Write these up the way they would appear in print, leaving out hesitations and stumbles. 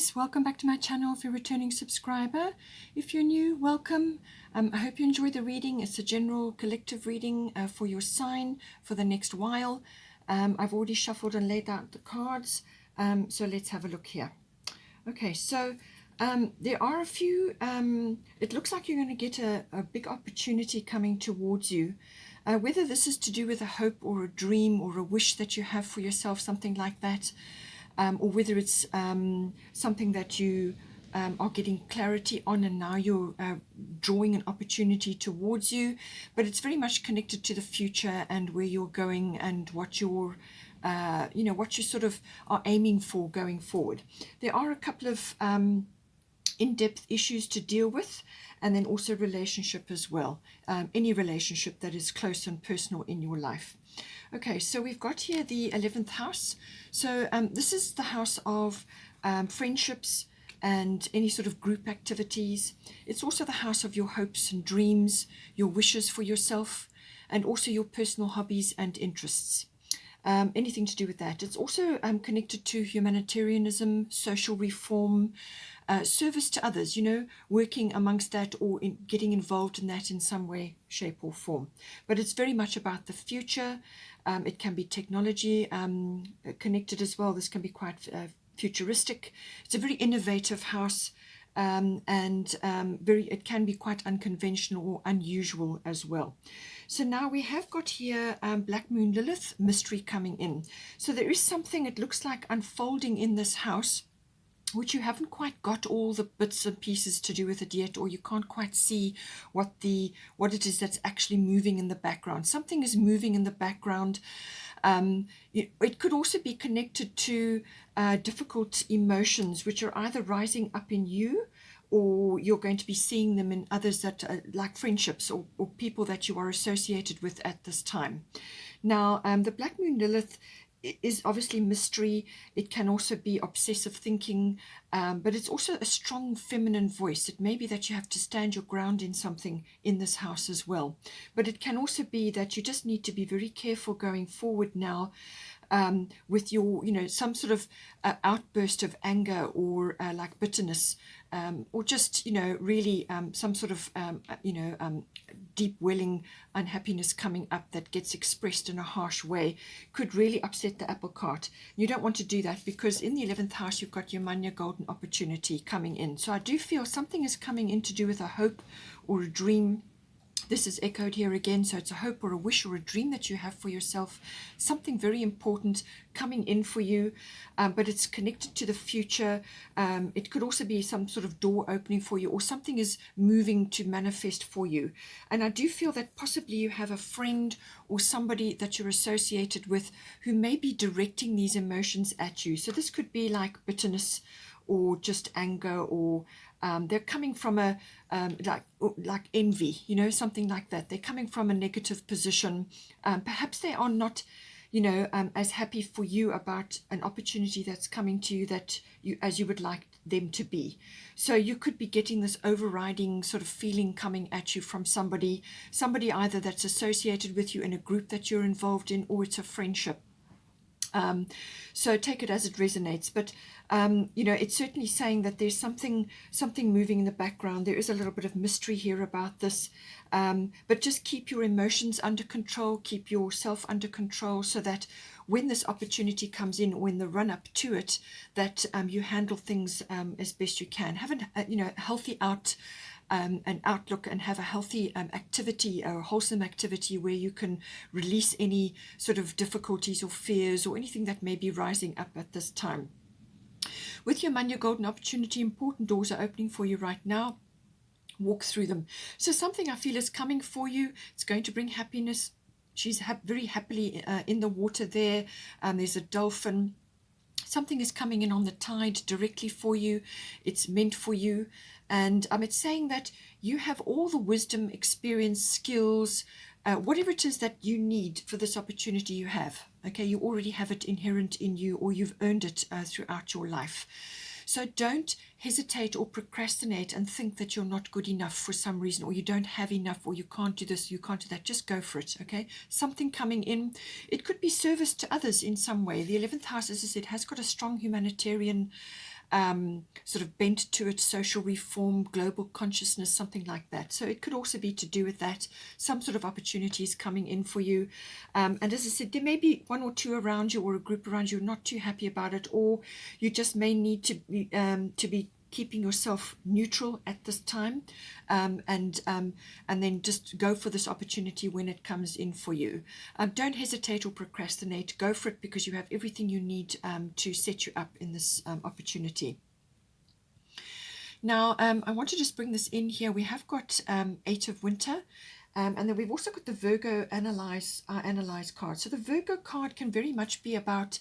guys, welcome back to my channel if you're a returning subscriber. If you're new, welcome. I hope you enjoy the reading. It's a general collective reading for your sign for the next while. I've already shuffled and laid out the cards, so let's have a look here. Okay, so there are a few, it looks like you're going to get a big opportunity coming towards you. Whether this is to do with a hope or a dream or a wish that you have for yourself, something like that, or whether it's something that you are getting clarity on and now you're drawing an opportunity towards you, but it's very much connected to the future and where you're going and what you're what you sort of are aiming for going forward. There are a couple of in-depth issues to deal with, and then also relationship as well, any relationship that is close and personal in your life. Okay, so we've got here the 11th house. So this is the house of friendships and any sort of group activities. It's also the house of your hopes and dreams, your wishes for yourself, and also your personal hobbies and interests. Anything to do with that. It's also connected to humanitarianism, social reform, service to others, working amongst that or getting involved in that in some way, shape or form. But it's very much about the future. It can be technology connected as well. This can be quite futuristic. It's a very innovative house, and it can be quite unconventional or unusual as well. So now we have got here Black Moon Lilith, mystery coming in. So there is something, it looks like, unfolding in this house, which you haven't quite got all the bits and pieces to do with it yet, or you can't quite see what it is that's actually moving in the background. Something is moving in the background. It could also be connected to difficult emotions, which are either rising up in you, or you're going to be seeing them in others that are like friendships or people that you are associated with at this time. Now, the Black Moon Lilith is obviously mystery. It can also be obsessive thinking, but it's also a strong feminine voice. It may be that you have to stand your ground in something in this house as well. But it can also be that you just need to be very careful going forward now with your, some sort of outburst of anger or like bitterness, or just, really some sort of, deep welling unhappiness coming up that gets expressed in a harsh way could really upset the apple cart. You don't want to do that, because in the 11th house you've got your Manya golden opportunity coming in. So I do feel something is coming in to do with a hope or a dream. This is echoed here again, so it's a hope or a wish or a dream that you have for yourself, something very important coming in for you, but it's connected to the future. It could also be some sort of door opening for you, or something is moving to manifest for you. And I do feel that possibly you have a friend or somebody that you're associated with who may be directing these emotions at you. So this could be like bitterness or just anger, or they're coming from a like envy, something like that. They're coming from a negative position. Perhaps they are not, as happy for you about an opportunity that's coming to you as you would like them to be. So you could be getting this overriding sort of feeling coming at you from somebody either that's associated with you in a group that you're involved in, or it's a friendship. So take it as it resonates, but it's certainly saying that there's something moving in the background. There is a little bit of mystery here about this, but just keep your emotions under control, keep yourself under control, so that when this opportunity comes in, or in the run up to it, that you handle things as best you can. Have a healthy an outlook, and have a healthy activity, or a wholesome activity, where you can release any sort of difficulties or fears or anything that may be rising up at this time. With your Manya golden opportunity, important doors are opening for you right now. Walk through them. So something I feel is coming for you. It's going to bring happiness. She's very happily in the water there. There's a dolphin. Something is coming in on the tide directly for you. It's meant for you. And it's saying that you have all the wisdom, experience, skills, whatever it is that you need for this opportunity you have. Okay, you already have it inherent in you, or you've earned it throughout your life. So don't hesitate or procrastinate and think that you're not good enough for some reason, or you don't have enough, or you can't do this, you can't do that. Just go for it, okay? Something coming in. It could be service to others in some way. The 11th house, as I said, has got a strong humanitarian sort of bent to it, social reform, global consciousness, something like that. So it could also be to do with that, some sort of opportunities coming in for you. And as I said, there may be one or two around you or a group around you not too happy about it, or you just may need to be keeping yourself neutral at this time, and then just go for this opportunity when it comes in for you. Don't hesitate or procrastinate. Go for it, because you have everything you need to set you up in this opportunity. Now, I want to just bring this in here. We have got 8 of Winter. And then we've also got the Virgo Analyze card. So the Virgo card can very much be about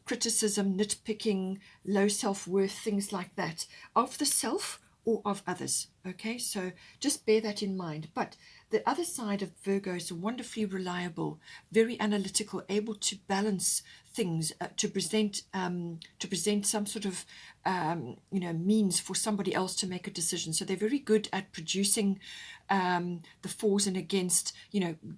criticism, nitpicking, low self-worth, things like that, of the self or of others. Okay, so just bear that in mind. But the other side of Virgo is wonderfully reliable, very analytical, able to balance things, to present some sort of means for somebody else to make a decision. So they're very good at producing the fors and against,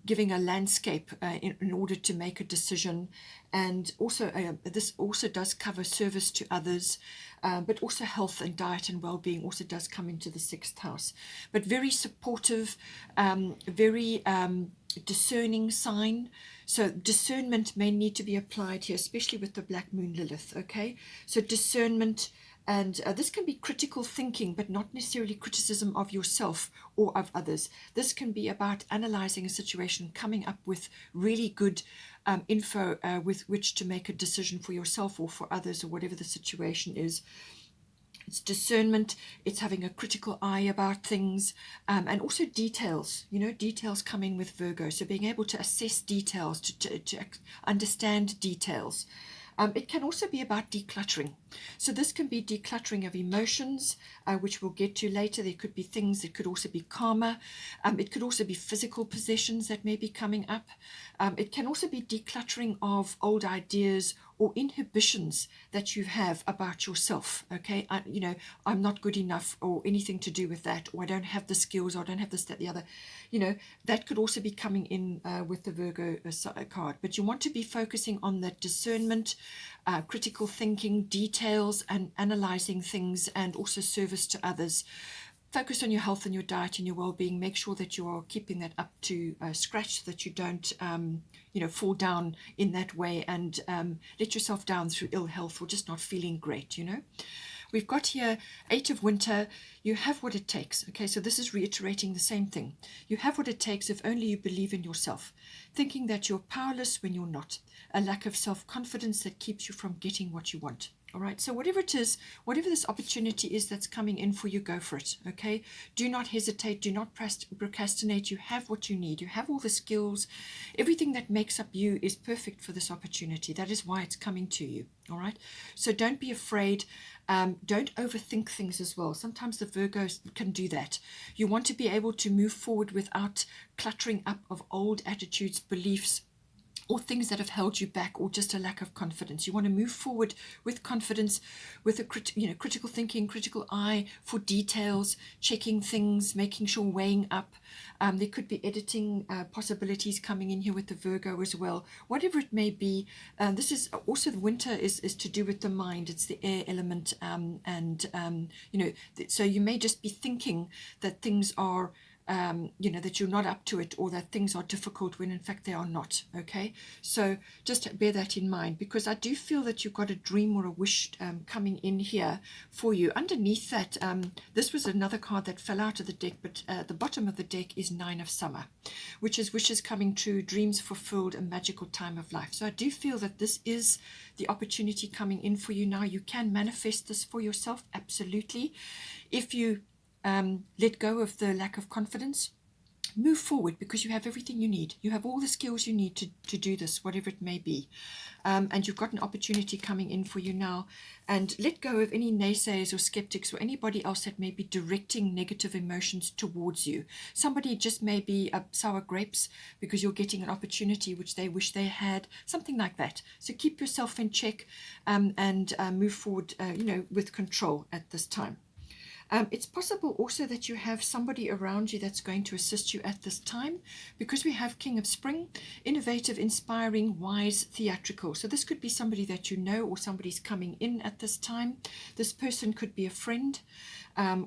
giving a landscape in order to make a decision. And also this also does cover service to others, but also health and diet and well-being also does come into the 6th house. But very supportive, very discerning sign. So discernment may need to be applied here, especially with the Black Moon Lilith. Okay, so discernment. And this can be critical thinking, but not necessarily criticism of yourself or of others. This can be about analyzing a situation, coming up with really good info with which to make a decision for yourself or for others, or whatever the situation is. It's discernment, it's having a critical eye about things, and also details, details coming with Virgo. So being able to assess details, to understand details. It can also be about decluttering. So this can be decluttering of emotions, which we'll get to later. There could be things, it could also be karma. It could also be physical possessions that may be coming up. It can also be decluttering of old ideas or inhibitions that you have about yourself. Okay, I'm not good enough, or anything to do with that, or I don't have the skills, or I don't have this, that, the other. That could also be coming in with the Virgo card. But you want to be focusing on that discernment, critical thinking, details, and analyzing things, and also service to others. Focus on your health and your diet and your well-being. Make sure that you are keeping that up to scratch, so that you don't fall down in that way and let yourself down through ill health or just not feeling great. We've got here 8 of Winter. You have what it takes. Okay, so this is reiterating the same thing. You have what it takes if only you believe in yourself. Thinking that you're powerless when you're not. A lack of self-confidence that keeps you from getting what you want. All right, so whatever it is, whatever this opportunity is that's coming in for you, go for it. Okay, do not hesitate, do not procrastinate. You have what you need, you have all the skills. Everything that makes up you is perfect for this opportunity. That is why it's coming to you. All right, so don't be afraid. Don't overthink things as well. Sometimes the Virgos can do that. You want to be able to move forward without cluttering up of old attitudes, beliefs, or things that have held you back, or just a lack of confidence. You want to move forward with confidence, with a critical thinking, critical eye for details, checking things, making sure, weighing up. There could be editing possibilities coming in here with the Virgo as well. Whatever it may be, this is also, the Winter is to do with the mind. It's the air element, so you may just be thinking that things are that you're not up to it, or that things are difficult when in fact they are not. Okay, so just bear that in mind, because I do feel that you've got a dream or a wish coming in here for you. Underneath that, this was another card that fell out of the deck, but at the bottom of the deck is 9 of Summer, which is wishes coming true, dreams fulfilled, a magical time of life. So I do feel that this is the opportunity coming in for you now. You can manifest this for yourself, absolutely. If you let go of the lack of confidence, move forward, because you have everything you need. You have all the skills you need to do this, whatever it may be. And you've got an opportunity coming in for you now. And let go of any naysayers or skeptics or anybody else that may be directing negative emotions towards you. Somebody just may be sour grapes because you're getting an opportunity which they wish they had, something like that. So keep yourself in check and move forward, with control at this time. It's possible also that you have somebody around you that's going to assist you at this time, because we have King of Spring, innovative, inspiring, wise, theatrical. So this could be somebody that you know, or somebody's coming in at this time. This person could be a friend,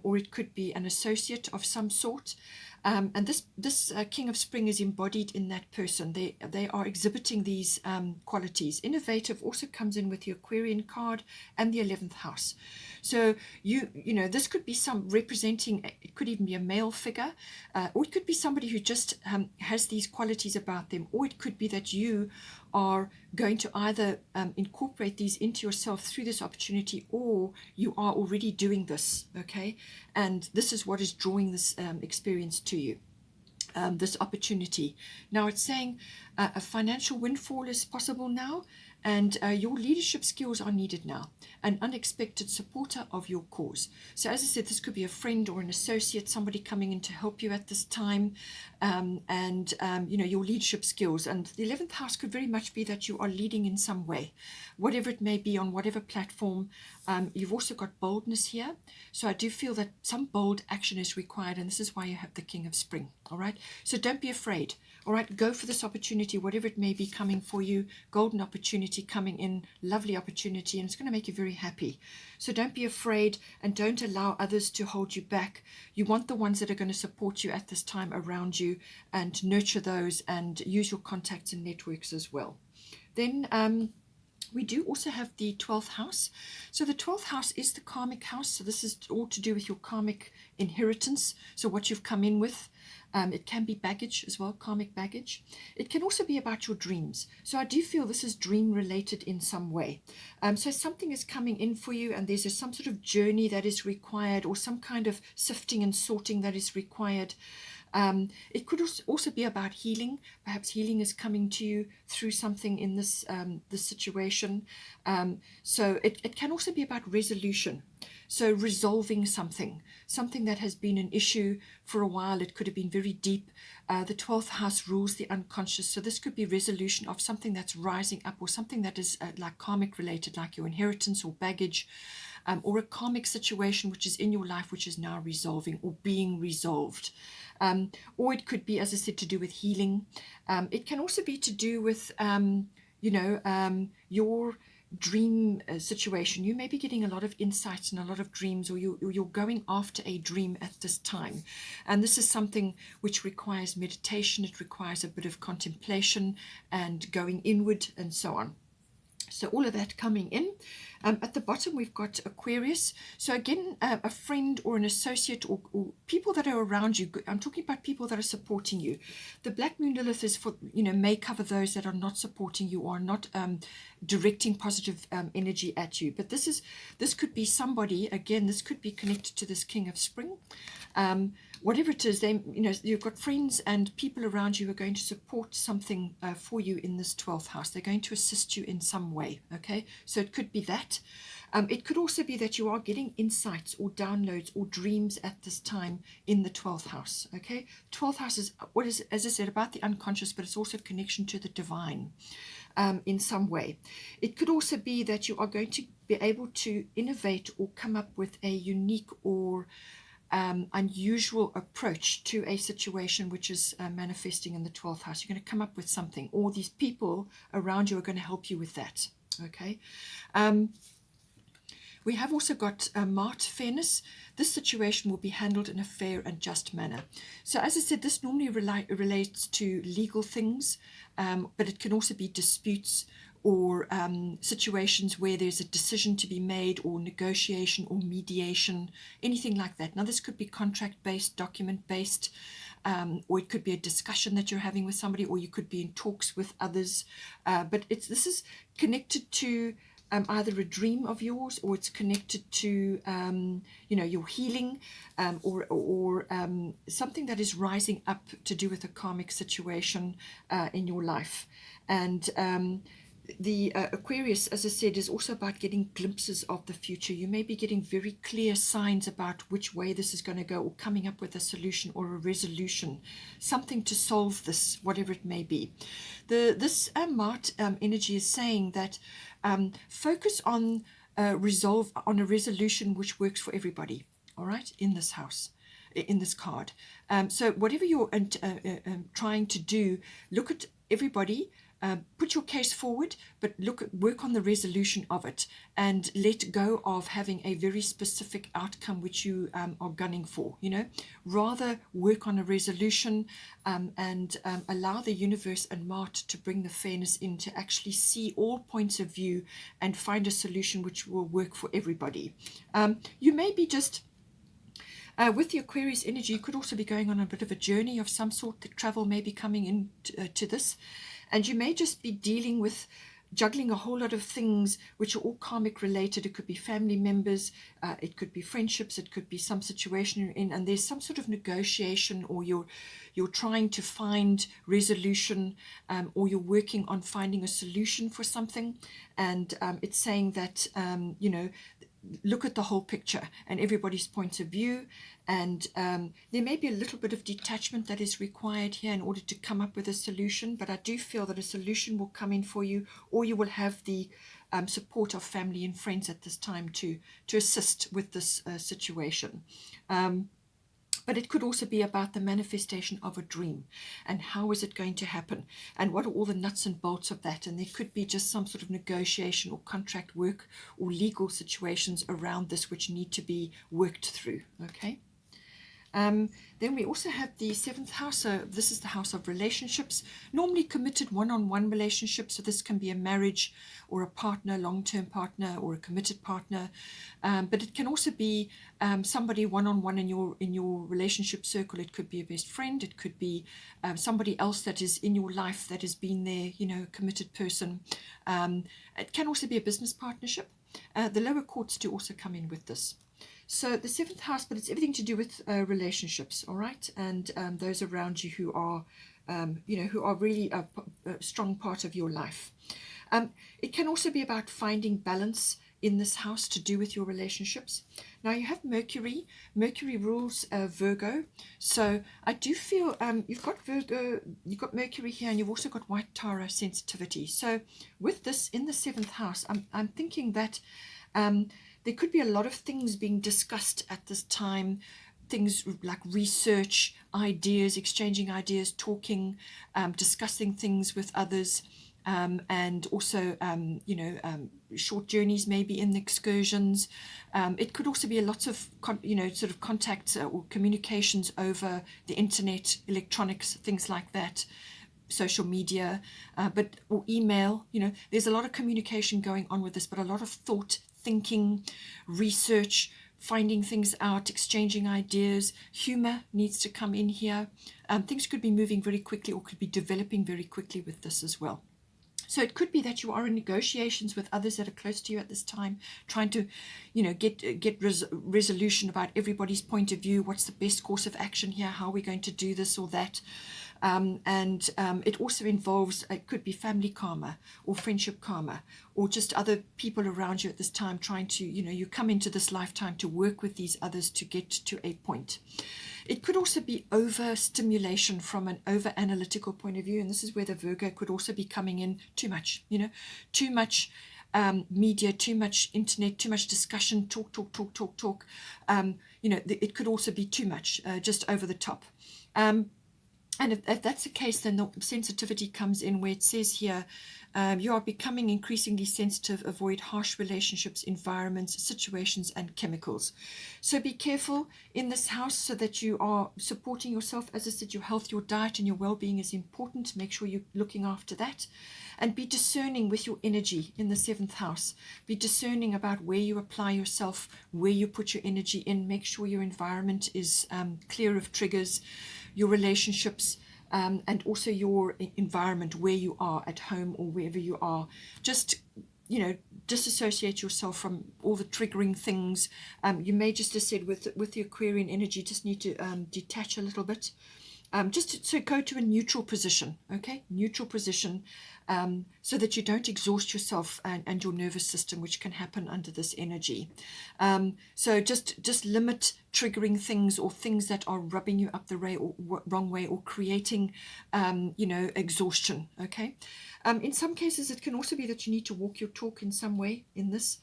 or it could be an associate of some sort. And this King of Spring is embodied in that person. They are exhibiting these qualities. Innovative also comes in with the Aquarian card and the 11th house. So you know, this could be some representing, it could even be a male figure, or it could be somebody who just has these qualities about them, or it could be that you are going to either incorporate these into yourself through this opportunity, or you are already doing this, okay? And this is what is drawing this experience to you. This opportunity. Now it's saying a financial windfall is possible now, and your leadership skills are needed now. An unexpected supporter of your cause. So as I said, this could be a friend or an associate, somebody coming in to help you at this time, you know, your leadership skills. And the 11th house could very much be that you are leading in some way, whatever it may be, on whatever platform. You've also got boldness here. So I do feel that some bold action is required, and this is why you have the King of Spring. All right. So don't be afraid. All right. Go for this opportunity, whatever it may be coming for you. Golden opportunity coming in, lovely opportunity, and it's going to make you very happy. So don't be afraid, and don't allow others to hold you back. You want the ones that are going to support you at this time around you, and nurture those, and use your contacts and networks as well. Then we do also have the 12th house. So the 12th house is the karmic house. So this is all to do with your karmic inheritance. So what you've come in with. It can be baggage as well, karmic baggage. It can also be about your dreams. So I do feel this is dream related in some way. So something is coming in for you, and there's some sort of journey that is required, or some kind of sifting and sorting that is required. It could also be about healing. Perhaps healing is coming to you through something in this situation. So it can also be about resolution. So resolving something that has been an issue for a while. It could have been very deep. The 12th house rules the unconscious. So this could be resolution of something that's rising up, or something that is like karmic related, like your inheritance or baggage, or a karmic situation which is in your life, which is now resolving or being resolved. Or it could be, as I said, to do with healing. It can also be to do with, your dream situation. You may be getting a lot of insights and a lot of dreams, or you're going after a dream at this time. And this is something which requires meditation. It requires a bit of contemplation and going inward and so on. So all of that coming in. At the bottom, we've got Aquarius. So again, a friend or an associate, or people that are around you. I'm talking about people that are supporting you. The Black Moon Lilith is for, may cover those that are not supporting you, or not directing positive energy at you. But this could be somebody, again, this could be connected to this King of Spring. Whatever it is, you've got friends and people around you who are going to support something for you in this 12th house. They're going to assist you in some way, okay? So it could be that. It could also be that you are getting insights or downloads or dreams at this time in the 12th house, okay? 12th house is, what is, as I said, about the unconscious, but it's also connection to the divine in some way. It could also be that you are going to be able to innovate or come up with a unique or unusual approach to a situation which is manifesting in the 12th house. You're going to come up with something, or these people around you are going to help you with that. Okay. We have also got Mart, fairness. This situation will be handled in a fair and just manner. So as I said, this normally relates to legal things, but it can also be disputes, or situations where there's a decision to be made, or negotiation or mediation, anything like that. Now this could be contract-based, document-based, or it could be a discussion that you're having with somebody, or you could be in talks with others. But this is connected to either a dream of yours, or it's connected to your healing, or something that is rising up to do with a karmic situation in your life. And the Aquarius, as I said, is also about getting glimpses of the future. You may be getting very clear signs about which way this is going to go, or coming up with a solution or a resolution, something to solve this, whatever it may be. This Mart energy is saying that focus on resolve on a resolution which works for everybody. all right, in this house, in this card. So whatever you're trying to do, look at everybody, put your case forward, but work on the resolution of it, and let go of having a very specific outcome which you are gunning for. Rather work on a resolution, and allow the universe and Mart to bring the fairness in, to actually see all points of view and find a solution which will work for everybody. You may be just with the Aquarius energy, you could also be going on a bit of a journey of some sort. The travel may be coming in to this, and you may just be dealing with juggling a whole lot of things which are all karmic related. It could be family members, it could be friendships, it could be some situation you're in, and there's some sort of negotiation, or you're trying to find resolution, or you're working on finding a solution for something, and it's saying that look at the whole picture and everybody's point of view, and there may be a little bit of detachment that is required here in order to come up with a solution, but I do feel that a solution will come in for you, or you will have the support of family and friends at this time to assist with this situation. But it could also be about the manifestation of a dream, and how is it going to happen, and what are all the nuts and bolts of that. And there could be just some sort of negotiation or contract work or legal situations around this which need to be worked through. Okay. Then we also have the 7th house. So this is the house of relationships, normally committed one-on-one relationships. So this can be a marriage or a partner, long-term partner, or a committed partner. But it can also be somebody one-on-one in your relationship circle. It could be a best friend. It could be somebody else that is in your life that has been there, a committed person. It can also be a business partnership. The lower courts do also come in with this. So the 7th house, but it's everything to do with relationships, all right, and those around you who are, who are really a strong part of your life. It can also be about finding balance in this house to do with your relationships. Now you have Mercury. Mercury rules Virgo, so I do feel you've got Virgo, you've got Mercury here, and you've also got White Tara sensitivity. So with this in the 7th house, I'm thinking that there could be a lot of things being discussed at this time, things like research, ideas, exchanging ideas, talking, discussing things with others, and also, short journeys maybe in excursions. It could also be a lot of, sort of contacts or communications over the internet, electronics, things like that, social media, or email. There's a lot of communication going on with this, but a lot of thought, thinking, research, finding things out, exchanging ideas. Humor needs to come in here. Things could be moving very quickly, or could be developing very quickly with this as well. So it could be that you are in negotiations with others that are close to you at this time, trying to, get resolution about everybody's point of view. What's the best course of action here? How are we going to do this or that? And it also involves, it could be family karma or friendship karma, or just other people around you at this time trying to, you come into this lifetime to work with these others to get to a point. It could also be overstimulation from an over-analytical point of view, and this is where the Virgo could also be coming in too much, too much media, too much internet, too much discussion, talk. It could also be too much, just over the top. And if that's the case, then the sensitivity comes in where it says here, you are becoming increasingly sensitive, avoid harsh relationships, environments, situations, and chemicals. So be careful in this house so that you are supporting yourself. As I said, your health, your diet, and your well-being is important. Make sure you're looking after that. And be discerning with your energy in the 7th house. Be discerning about where you apply yourself, where you put your energy in. Make sure your environment is clear of triggers, your relationships, and also your environment, where you are at home or wherever you are. Just, disassociate yourself from all the triggering things. You may just, as I said, with the Aquarian energy, just need to detach a little bit. So go to a neutral position, okay? Neutral position, so that you don't exhaust yourself and your nervous system, which can happen under this energy. So just limit triggering things, or things that are rubbing you up the wrong way, or creating, exhaustion, okay? In some cases, it can also be that you need to walk your talk in some way in this.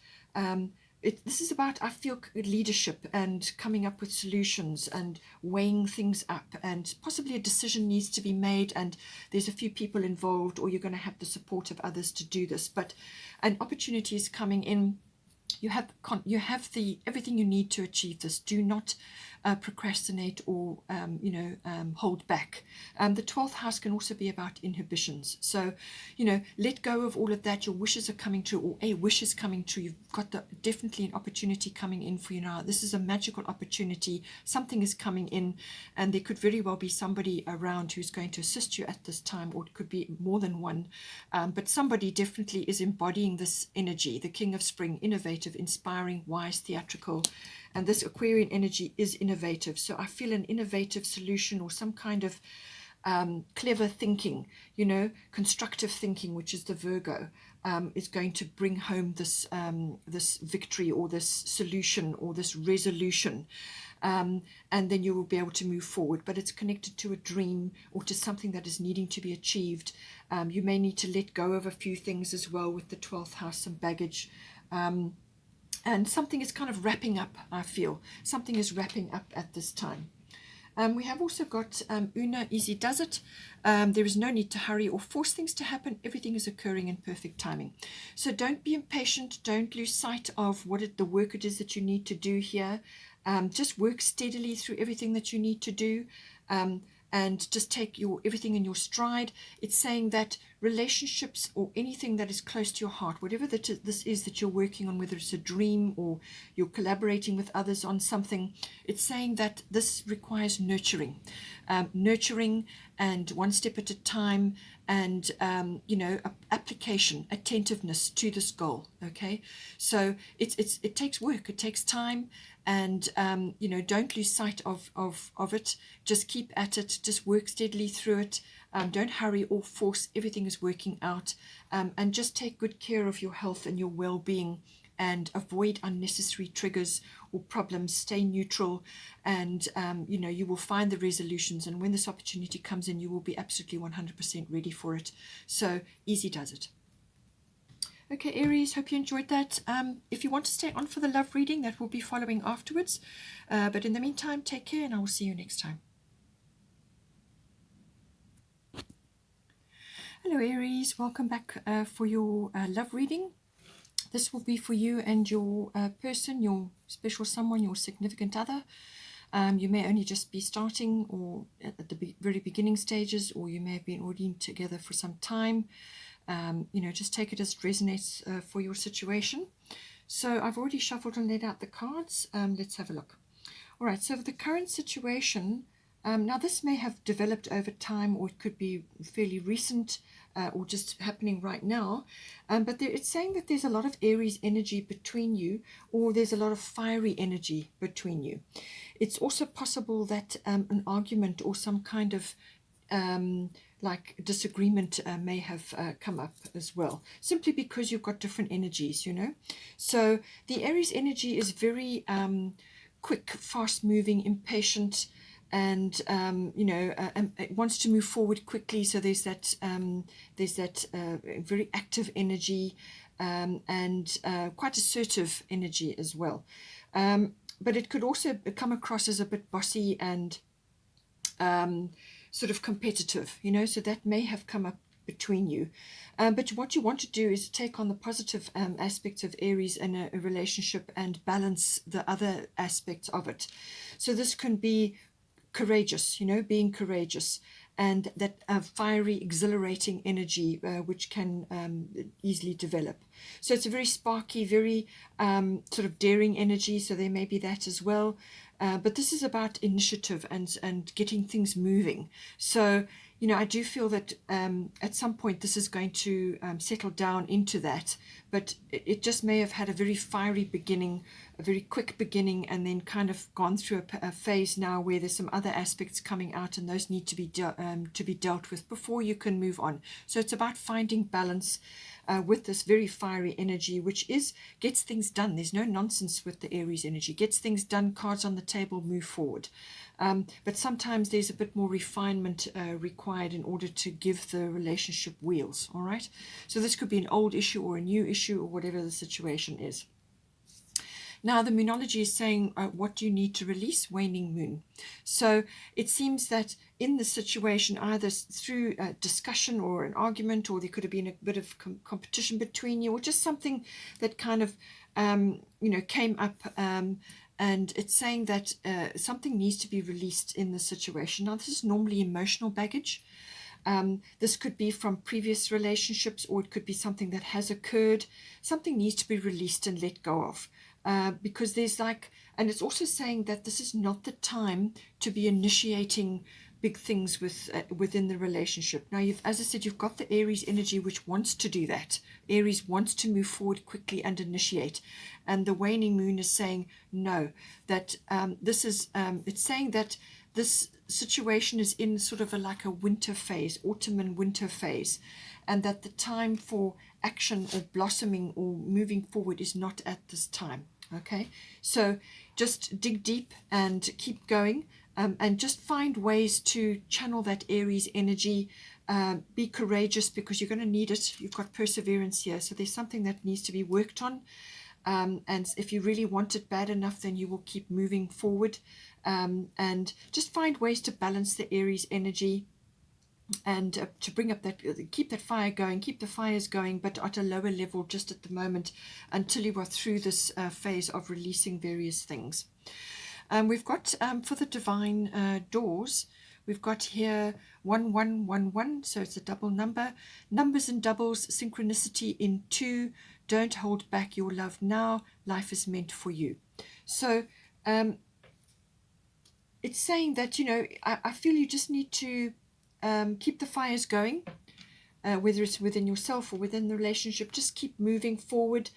this is about, I feel, leadership and coming up with solutions and weighing things up, and possibly a decision needs to be made and there's a few people involved, or you're going to have the support of others to do this. But an opportunity is coming in. You have the everything you need to achieve this. Do not procrastinate or hold back. The 12th house can also be about inhibitions. So, let go of all of that. Your wishes are coming true, or a wish is coming true. You've got definitely an opportunity coming in for you now. This is a magical opportunity. Something is coming in, and there could very well be somebody around who's going to assist you at this time, or it could be more than one. But somebody definitely is embodying this energy. The King of Spring, innovative, inspiring, wise, theatrical. And this Aquarian energy is innovative. So I feel an innovative solution, or some kind of clever thinking, constructive thinking, which is the Virgo, is going to bring home this this victory, or this solution, or this resolution. And then you will be able to move forward. But it's connected to a dream, or to something that is needing to be achieved. You may need to let go of a few things as well with the 12th house, some baggage. And something is kind of wrapping up, I feel. Something is wrapping up at this time. We have also got Una, easy does it. There is no need to hurry or force things to happen. Everything is occurring in perfect timing. So don't be impatient. Don't lose sight of the work it is that you need to do here. Just work steadily through everything that you need to do. And just take everything in your stride. It's saying that relationships, or anything that is close to your heart, whatever this is that you're working on, whether it's a dream or you're collaborating with others on something, it's saying that this requires nurturing. Nurturing, and one step at a time, and application, attentiveness to this goal. Okay, so it takes work, it takes time, and don't lose sight of it. Just keep at it, just work steadily through it. Don't hurry or force. Everything is working out, and just take good care of your health and your well-being, and avoid unnecessary triggers or problems. Stay neutral, and you will find the resolutions, and when this opportunity comes in, you will be absolutely 100% ready for it. So easy does it. Okay, Aries, hope you enjoyed that. If you want to stay on for the love reading, that will be following afterwards. But in the meantime, take care, and I will see you next time. Hello, Aries. Welcome back for your love reading. This will be for you and your person, your special someone, your significant other. You may only just be starting, or at the very beginning stages, or you may have been already together for some time. Just take it as it resonates for your situation. So I've already shuffled and laid out the cards. Let's have a look. All right, so the current situation, now this may have developed over time, or it could be fairly recent, or just happening right now. But it's saying that there's a lot of Aries energy between you, or there's a lot of fiery energy between you. It's also possible that an argument or some kind of like disagreement may have come up as well, simply because you've got different energies, So the Aries energy is very quick, fast moving, impatient, and it wants to move forward quickly. So there's that very active energy, and quite assertive energy as well. But it could also come across as a bit bossy and sort of competitive, so that may have come up between you. But what you want to do is take on the positive aspects of Aries in a relationship and balance the other aspects of it. So this can be courageous, being courageous, and that fiery, exhilarating energy, which can easily develop. So it's a very sparky, very sort of daring energy, so there may be that as well. But this is about initiative and getting things moving. So, I do feel that at some point this is going to settle down into that, but it just may have had a very fiery beginning, a very quick beginning, and then kind of gone through a phase now where there's some other aspects coming out, and those need to be dealt with before you can move on. So it's about finding balance with this very fiery energy, which gets things done. There's no nonsense with the Aries energy. Gets things done, cards on the table, move forward. But sometimes there's a bit more refinement required in order to give the relationship wheels, all right? So this could be an old issue or a new issue, or whatever the situation is. Now, the Moonology is saying, what do you need to release? Waning moon. So it seems that in this situation, either through a discussion or an argument, or there could have been a bit of competition between you, or just something that kind of, came up, and it's saying that something needs to be released in the situation. Now, this is normally emotional baggage. This could be from previous relationships, or it could be something that has occurred. Something needs to be released and let go of. Because there's and it's also saying that this is not the time to be initiating big things within the relationship. Now, as I said, you've got the Aries energy, which wants to do that. Aries wants to move forward quickly and initiate. And the waning moon is saying no, that this is, it's saying that this situation is in sort of like a winter phase, autumn and winter phase, and that the time for action or blossoming or moving forward is not at this time. Okay, so just dig deep and keep going, and just find ways to channel that Aries energy. Be courageous, because you're going to need it. You've got perseverance here, so there's something that needs to be worked on. And if you really want it bad enough, then you will keep moving forward, and just find ways to balance the Aries energy, and to bring up that, keep that fire going, keep the fires going, but at a lower level just at the moment, until you are through this phase of releasing various things. We've got for the divine doors, we've got here 1111, so it's a double number. Numbers and doubles, synchronicity in 2. Don't hold back your love now. Life is meant for you. So it's saying that, I feel you just need to keep the fires going, whether it's within yourself or within the relationship. Just keep moving forward,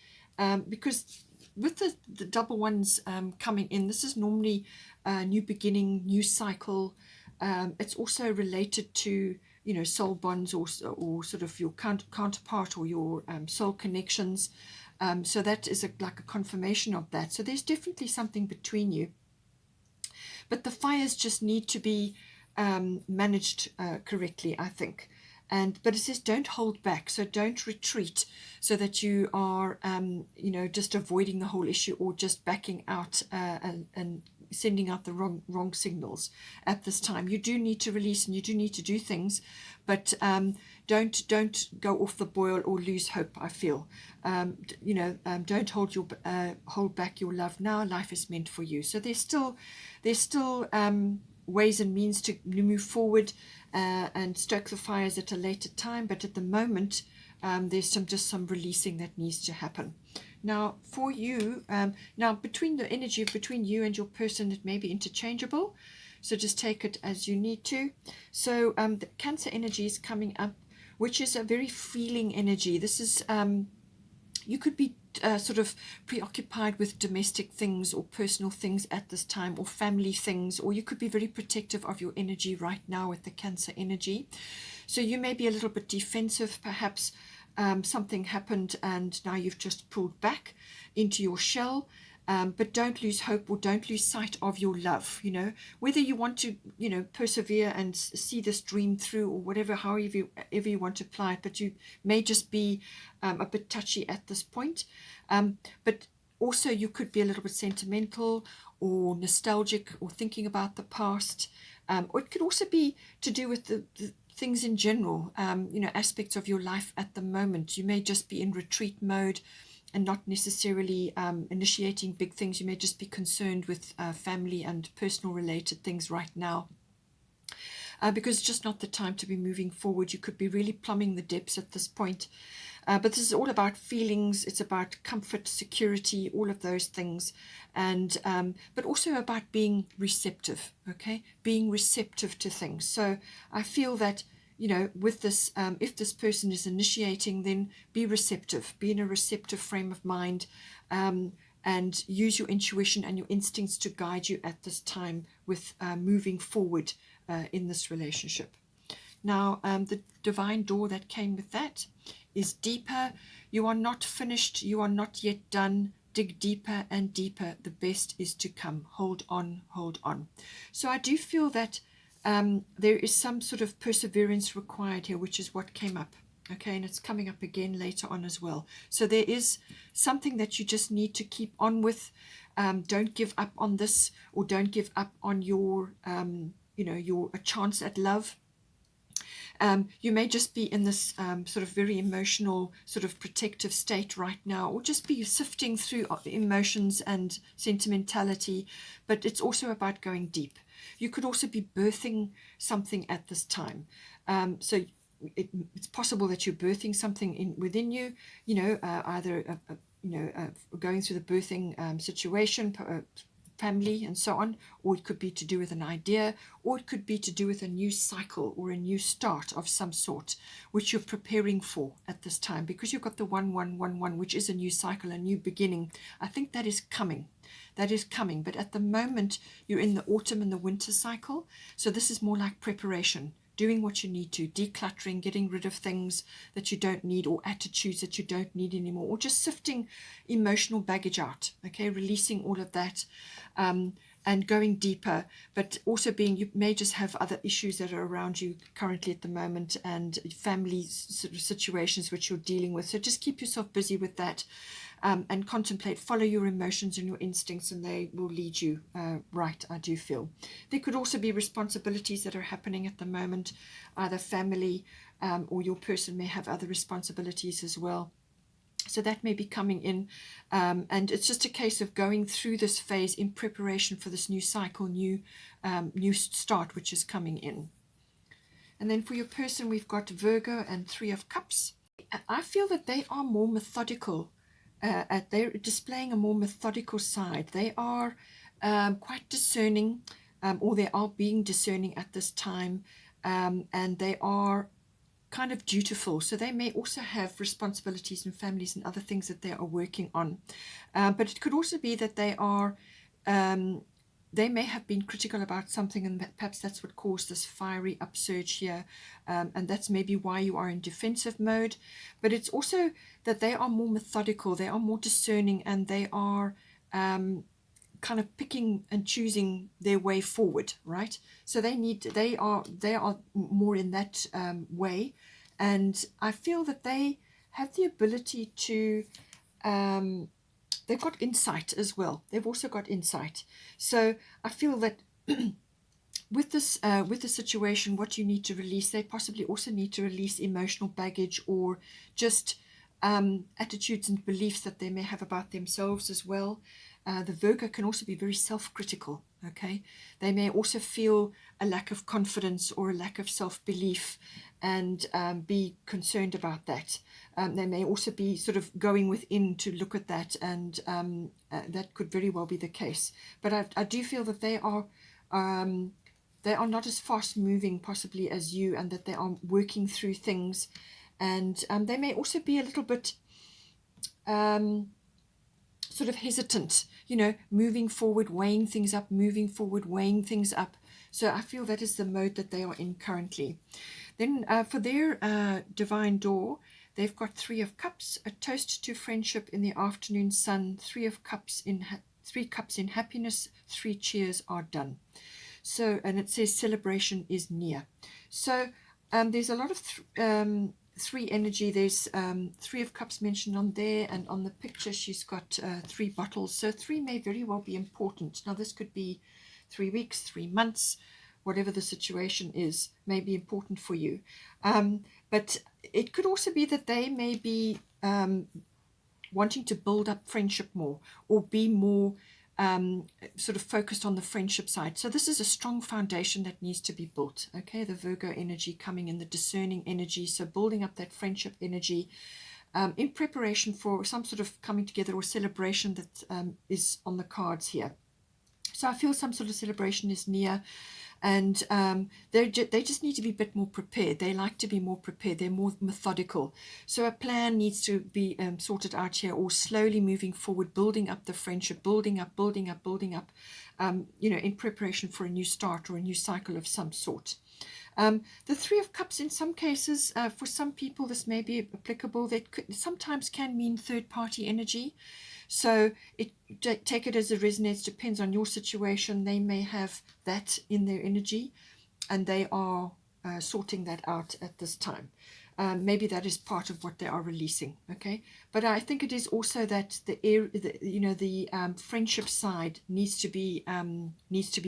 because with the double ones coming in, this is normally a new beginning, new cycle. It's also related to, soul bonds, or sort of your counterpart, or your soul connections. So that is like a confirmation of that. So there's definitely something between you. But the fires just need to be managed correctly, I think. But it says don't hold back, so don't retreat, so that you are just avoiding the whole issue, or just backing out and sending out the wrong signals at this time. You do need to release, and you do need to do things, but don't go off the boil or lose hope. I feel don't hold back your love now. Life is meant for you. So there's still ways and means to move forward and stoke the fires at a later time, but at the moment there's just some releasing that needs to happen. Now for you, between the energy between you and your person, it may be interchangeable, so just take it as you need to. So the Cancer energy is coming up, which is a very feeling energy. This is you could be sort of preoccupied with domestic things or personal things at this time, or family things, or you could be very protective of your energy right now with the Cancer energy. So you may be a little bit defensive, perhaps something happened and now you've just pulled back into your shell. But don't lose hope, or don't lose sight of your love. Whether you want to persevere and see this dream through, or whatever, however you want to apply it, but you may just be a bit touchy at this point. But also you could be a little bit sentimental or nostalgic, or thinking about the past, or it could also be to do with the things in general, aspects of your life at the moment. You may just be in retreat mode and not necessarily initiating big things. You may just be concerned with family and personal related things right now, because it's just not the time to be moving forward. You could be really plumbing the depths at this point. But this is all about feelings. It's about comfort, security, all of those things, and but also about being receptive. Okay, being receptive to things. So I feel that with this, if this person is initiating, then be receptive, be in a receptive frame of mind, and use your intuition and your instincts to guide you at this time with moving forward in this relationship. Now, the divine door that came with that is deeper. You are not finished. You are not yet done. Dig deeper and deeper. The best is to come. Hold on, hold on. So I do feel that there is some sort of perseverance required here, which is what came up. Okay, and it's coming up again later on as well. So there is something that you just need to keep on with. Don't give up on this, or don't give up on your, your a chance at love. You may just be in this sort of very emotional, sort of protective state right now, or just be sifting through emotions and sentimentality, but it's also about going deep. You could also be birthing something at this time. So it's possible that you're birthing something within you, either going through the birthing situation, family and so on, or it could be to do with an idea, or it could be to do with a new cycle or a new start of some sort, which you're preparing for at this time, because you've got the 1111, which is a new cycle, a new beginning. I think that is coming. That is coming. But at the moment, you're in the autumn and the winter cycle. So this is more like preparation, doing what you need to, decluttering, getting rid of things that you don't need, or attitudes that you don't need anymore, or just sifting emotional baggage out, okay, releasing all of that, and going deeper, but also you may just have other issues that are around you currently at the moment, and family sort of situations which you're dealing with. So just keep yourself busy with that. And contemplate, follow your emotions and your instincts, and they will lead you right, I do feel. There could also be responsibilities that are happening at the moment, either family or your person may have other responsibilities as well. So that may be coming in, and it's just a case of going through this phase in preparation for this new cycle, new start, which is coming in. And then for your person, we've got Virgo and Three of Cups. I feel that they are more methodical. They're displaying a more methodical side. They are quite discerning, or they are being discerning at this time, and they are kind of dutiful. So they may also have responsibilities and families and other things that they are working on. But it could also be that they may have been critical about something, and perhaps that's what caused this fiery upsurge here, and that's maybe why you are in defensive mode. But it's also that they are more methodical, they are more discerning, and they are kind of picking and choosing their way forward, right? So they are more in that way, and I feel that they have the ability to they've got insight as well. They've also got insight. So I feel that with the situation, what you need to release, they possibly also need to release emotional baggage, or just attitudes and beliefs that they may have about themselves as well. The Virgo can also be very self-critical, okay? They may also feel a lack of confidence or a lack of self-belief, and be concerned about that. They may also be sort of going within to look at that, and that could very well be the case. But I do feel that they are not as fast-moving possibly as you, and that they are working through things, and they may also be a little bit sort of hesitant, moving forward, weighing things up, moving forward, weighing things up. So I feel that is the mode that they are in currently. Then for their divine door, they've got Three of Cups, a toast to friendship in the afternoon sun, Three cups in happiness, 3 cheers are done. So, and it says celebration is near. So there's a lot of three energy. There's Three of Cups mentioned on there, and on the picture she's got 3 bottles. So 3 may very well be important. Now this could be 3 weeks, 3 months, whatever the situation is, may be important for you. But it could also be that they may be wanting to build up friendship more, or be more sort of focused on the friendship side. So this is a strong foundation that needs to be built. Okay, the Virgo energy coming in, the discerning energy. So building up that friendship energy in preparation for some sort of coming together or celebration that is on the cards here. So I feel some sort of celebration is near, and they just need to be a bit more prepared. They like to be more prepared. They're more methodical. So a plan needs to be sorted out here, or slowly moving forward, building up the friendship, building up, in preparation for a new start or a new cycle of some sort. The Three of Cups, in some cases, for some people, this may be applicable. That sometimes can mean third-party energy. So take it as it resonates, depends on your situation. They may have that in their energy, and they are sorting that out at this time. maybe that is part of what they are releasing. Okay, but I think it is also that the friendship side needs to be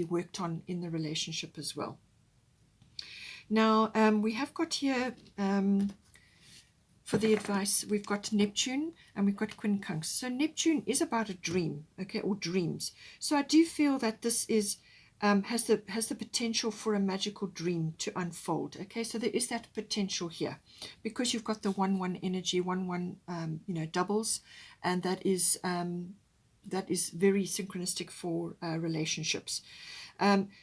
worked on in the relationship as well. Now we have got here for the advice, we've got Neptune and we've got Quincunx. So Neptune is about a dream, okay, or dreams. So I do feel that this is has the potential for a magical dream to unfold. Okay, so there is that potential here, because you've got the 1-1 energy, 1-1 doubles, and that is very synchronistic for relationships.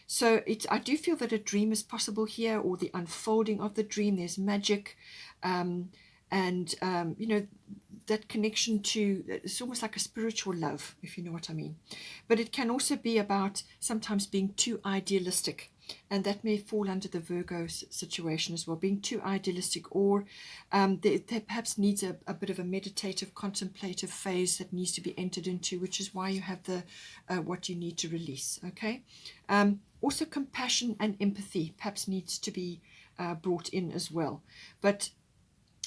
So I do feel that a dream is possible here, or the unfolding of the dream. There's magic, and that connection to, it's almost like a spiritual love, if you know what I mean. But it can also be about sometimes being too idealistic, and that may fall under the Virgo situation as well, being too idealistic, or there perhaps needs a bit of a meditative, contemplative phase that needs to be entered into, which is why you have the what you need to release. Okay, also compassion and empathy perhaps needs to be brought in as well. But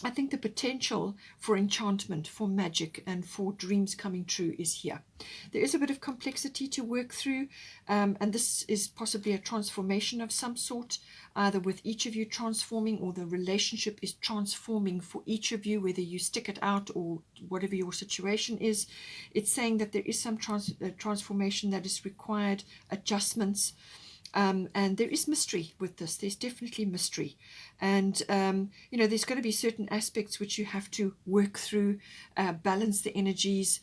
I think the potential for enchantment, for magic, and for dreams coming true is here. There is a bit of complexity to work through, and this is possibly a transformation of some sort, either with each of you transforming, or the relationship is transforming for each of you, whether you stick it out or whatever your situation is. It's saying that there is some transformation that is required, adjustments. And there is mystery with this. There's definitely mystery. And, there's going to be certain aspects which you have to work through, balance the energies,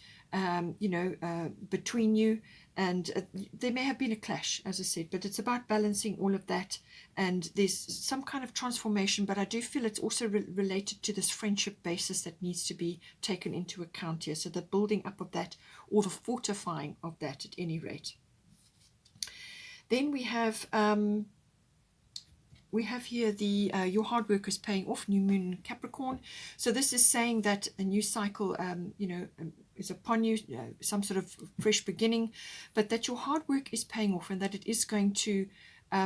between you. And there may have been a clash, as I said, but it's about balancing all of that. And there's some kind of transformation, but I do feel it's also related to this friendship basis that needs to be taken into account here. So the building up of that, or the fortifying of that at any rate. Then we have here the your hard work is paying off, new moon Capricorn. So this is saying that a new cycle, is upon you, some sort of fresh beginning, but that your hard work is paying off, and that it is going to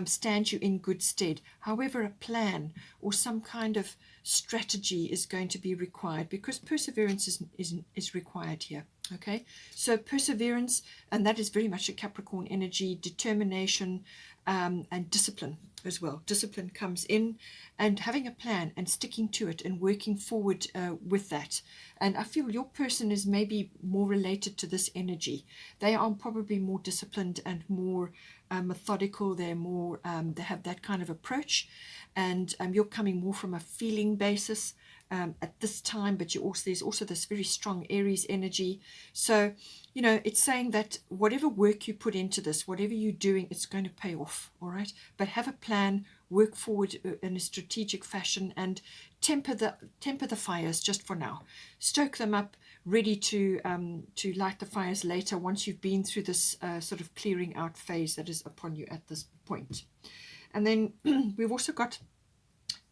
stand you in good stead. However, a plan or some kind of strategy is going to be required, because perseverance is required here. Okay, so perseverance, and that is very much a Capricorn energy, determination, and discipline as well. Discipline comes in, and having a plan and sticking to it and working forward with that. And I feel your person is maybe more related to this energy. They are probably more disciplined and more methodical. They're more, they have that kind of approach, and you're coming more from a feeling basis at this time, but there's also this very strong Aries energy. So it's saying that whatever work you put into this, whatever you're doing, it's going to pay off. All right, but have a plan, work forward in a strategic fashion, and temper the fires just for now. Stoke them up, ready to light the fires later, once you've been through this sort of clearing out phase that is upon you at this point. And then we've also got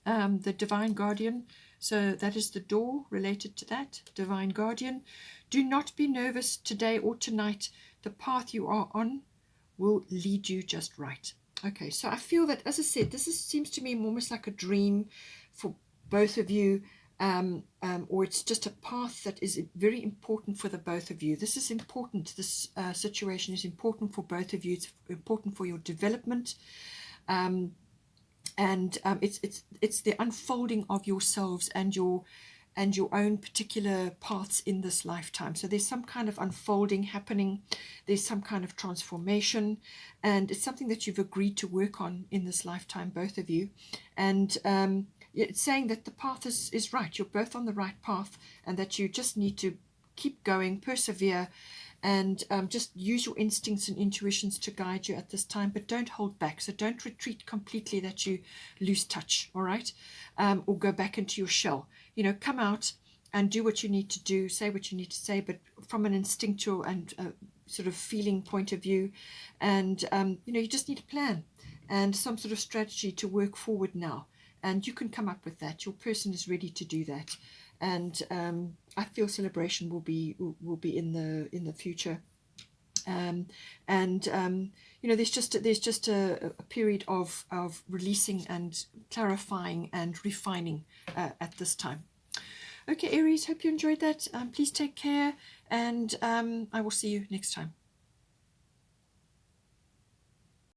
the Divine Guardian. So that is the door related to that, Divine Guardian. Do not be nervous today or tonight. The path you are on will lead you just right. Okay, so I feel that, as I said, this seems to me almost like a dream for both of you, or it's just a path that is very important for the both of you. This is important. This situation is important for both of you. It's important for your development. And it's the unfolding of yourselves and your own particular paths in this lifetime. So there's some kind of unfolding happening. There's some kind of transformation, and it's something that you've agreed to work on in this lifetime, both of you. And it's saying that the path is right. You're both on the right path, and that you just need to keep going, persevere, and just use your instincts and intuitions to guide you at this time, but don't hold back. So don't retreat completely, that you lose touch, all right? Or go back into your shell. Come out and do what you need to do, say what you need to say, but from an instinctual and sort of feeling point of view. And, you just need a plan and some sort of strategy to work forward now. And you can come up with that. Your person is ready to do that. And I feel celebration will be in the future. You know, there's just a period of releasing and clarifying and refining at this time. Okay, Aries, hope you enjoyed that. Please take care, and I will see you next time.